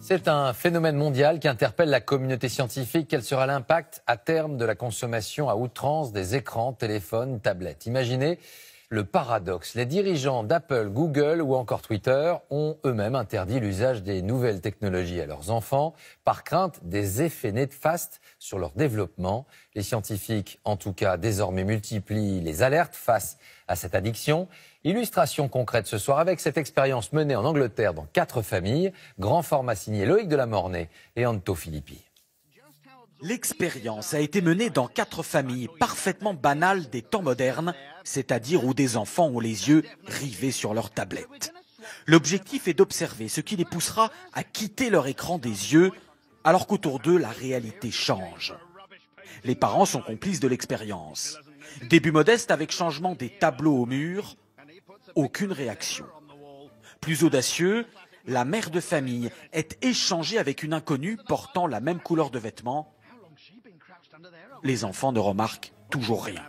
C'est un phénomène mondial qui interpelle la communauté scientifique. Quel sera l'impact à terme de la consommation à outrance des écrans, téléphones, tablettes? Imaginez le paradoxe. Les dirigeants d'Apple, Google ou encore Twitter ont eux-mêmes interdit l'usage des nouvelles technologies à leurs enfants par crainte des effets néfastes sur leur développement. Les scientifiques, en tout cas, désormais multiplient les alertes face à cette addiction. Illustration concrète ce soir avec cette expérience menée en Angleterre dans 4 familles. Grand format signé Loïc Delamornay et Anto Filippi. L'expérience a été menée dans 4 familles parfaitement banales des temps modernes, c'est-à-dire où des enfants ont les yeux rivés sur leur tablette. L'objectif est d'observer ce qui les poussera à quitter leur écran des yeux, alors qu'autour d'eux, la réalité change. Les parents sont complices de l'expérience. Début modeste avec changement des tableaux au mur, aucune réaction. Plus audacieux, la mère de famille est échangée avec une inconnue portant la même couleur de vêtements. Les enfants ne remarquent toujours rien.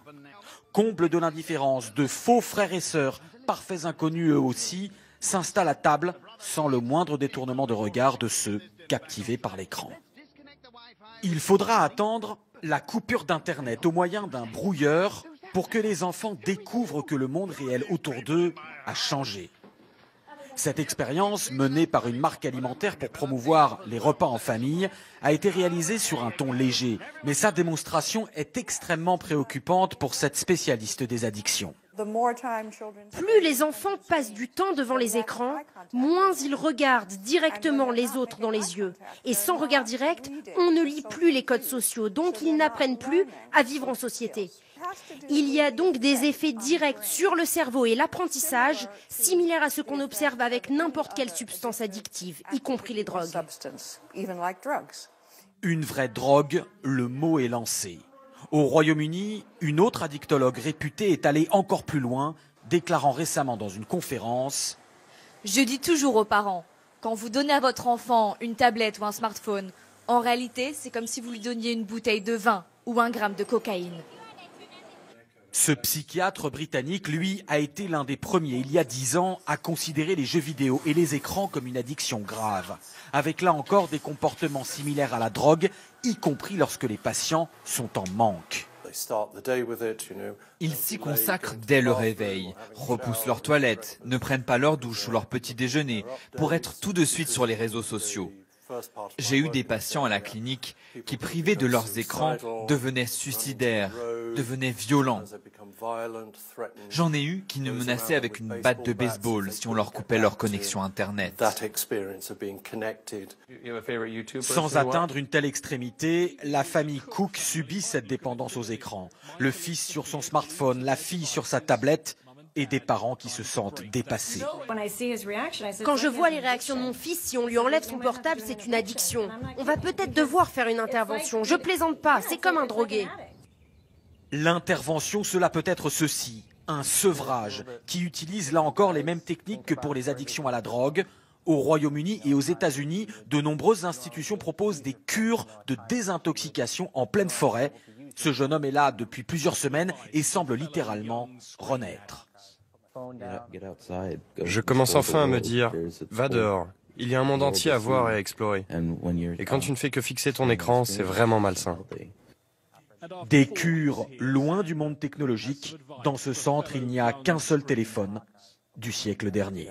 Comble de l'indifférence, de faux frères et sœurs, parfaits inconnus eux aussi, s'installent à table sans le moindre détournement de regard de ceux captivés par l'écran. Il faudra attendre la coupure d'Internet au moyen d'un brouilleur pour que les enfants découvrent que le monde réel autour d'eux a changé. Cette expérience, menée par une marque alimentaire pour promouvoir les repas en famille, a été réalisée sur un ton léger, mais sa démonstration est extrêmement préoccupante pour cette spécialiste des addictions. Plus les enfants passent du temps devant les écrans, moins ils regardent directement les autres dans les yeux. Et sans regard direct, on ne lit plus les codes sociaux, donc ils n'apprennent plus à vivre en société. Il y a donc des effets directs sur le cerveau et l'apprentissage, similaires à ce qu'on observe avec n'importe quelle substance addictive, y compris les drogues. Une vraie drogue, le mot est lancé. Au Royaume-Uni, une autre addictologue réputée est allée encore plus loin, déclarant récemment dans une conférence « Je dis toujours aux parents, quand vous donnez à votre enfant une tablette ou un smartphone, en réalité, c'est comme si vous lui donniez une bouteille de vin ou 1 gramme de cocaïne. » Ce psychiatre britannique, lui, a été l'un des premiers, il y a 10 ans, à considérer les jeux vidéo et les écrans comme une addiction grave, avec là encore des comportements similaires à la drogue, y compris lorsque les patients sont en manque. Ils s'y consacrent dès le réveil, repoussent leurs toilettes, ne prennent pas leur douche ou leur petit déjeuner pour être tout de suite sur les réseaux sociaux. J'ai eu des patients à la clinique qui, privés de leurs écrans, devenaient suicidaires, devenaient violents. J'en ai eu qui nous menaçaient avec une batte de baseball si on leur coupait leur connexion Internet. Sans atteindre une telle extrémité, la famille Cook subit cette dépendance aux écrans. Le fils sur son smartphone, la fille sur sa tablette, et des parents qui se sentent dépassés. Quand je vois les réactions de mon fils, si on lui enlève son portable, c'est une addiction. On va peut-être devoir faire une intervention. Je plaisante pas, c'est comme un drogué. L'intervention, cela peut être ceci, un sevrage, qui utilise là encore les mêmes techniques que pour les addictions à la drogue. Au Royaume-Uni et aux États-Unis, de nombreuses institutions proposent des cures de désintoxication en pleine forêt. Ce jeune homme est là depuis plusieurs semaines et semble littéralement renaître. Je commence enfin à me dire, va dehors, il y a un monde entier à voir et à explorer. Et quand tu ne fais que fixer ton écran, c'est vraiment malsain. Des cures loin du monde technologique. Dans ce centre, il n'y a qu'un seul téléphone du siècle dernier.